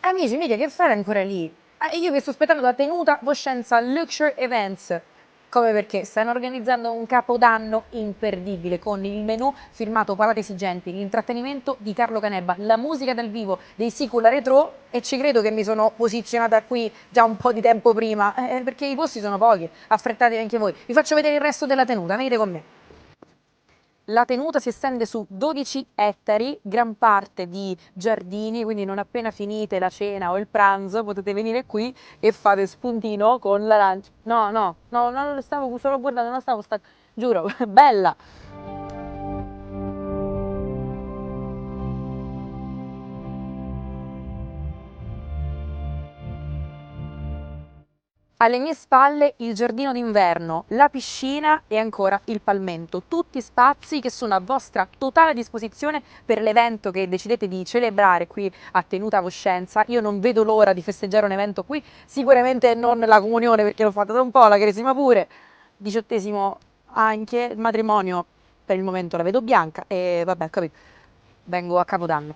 Amici, mica che fare ancora lì? Io vi sto aspettando da Tenuta Coscienza Luxury Events. Come perché? Stanno organizzando un capodanno imperdibile con il menù firmato Palati Esigenti, l'intrattenimento di Carlo Canebba, la musica dal vivo dei Sicula Retro e ci credo che mi sono posizionata qui già un po' di tempo prima, perché i posti sono pochi, affrettatevi anche voi. Vi faccio vedere il resto della tenuta, venite con me. La tenuta si estende su 12 ettari, gran parte di giardini, quindi non appena finite la cena o il pranzo potete venire qui e fate spuntino con l'arancia. No, no, no, non stavo solo guardando, non stavo sta... giuro, bella! Alle mie spalle il giardino d'inverno, la piscina e ancora il palmento, tutti spazi che sono a vostra totale disposizione per l'evento che decidete di celebrare qui a Tenuta Coscienza. Io non vedo l'ora di festeggiare un evento qui, sicuramente non la comunione perché l'ho fatta da un po', la cresima pure, 18° anche, il matrimonio per il momento la vedo bianca e vabbè, capito, vengo a Capodanno.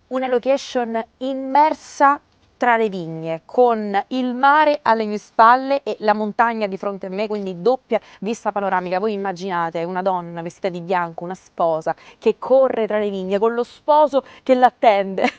Una location immersa tra le vigne, con il mare alle mie spalle e la montagna di fronte a me, quindi doppia vista panoramica. Voi immaginate una donna vestita di bianco, una sposa che corre tra le vigne con lo sposo che l'attende.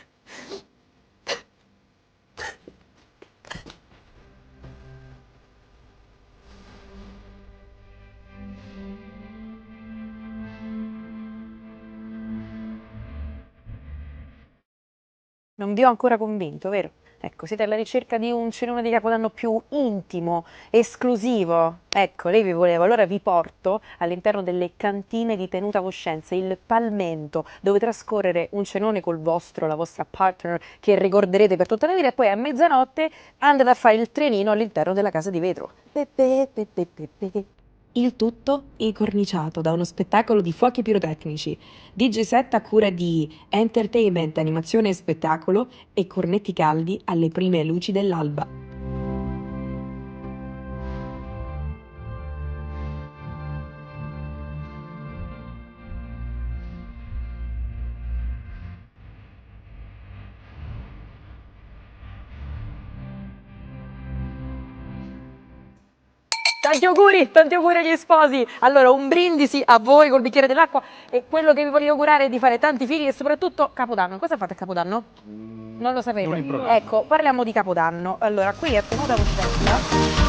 Non vi ho ancora convinto, vero? Ecco, siete alla ricerca di un cenone di Capodanno più intimo, esclusivo. Ecco, lei vi voleva. Allora vi porto all'interno delle cantine di Tenuta Coscienza, il Palmento, dove trascorrere un cenone col vostro, la vostra partner, che ricorderete per tutta la vita, e poi a mezzanotte andate a fare il trenino all'interno della casa di vetro. Il tutto incorniciato da uno spettacolo di fuochi pirotecnici, DJ set a cura di Entertainment, Animazione e Spettacolo e cornetti caldi alle prime luci dell'alba. Tanti auguri agli sposi! Allora, un brindisi a voi col bicchiere dell'acqua e quello che vi voglio augurare è di fare tanti figli e soprattutto Capodanno. Cosa fate a Capodanno? Non lo sapete? Non in programma. Ecco, parliamo di Capodanno. Allora, qui a Tenuta Coscienza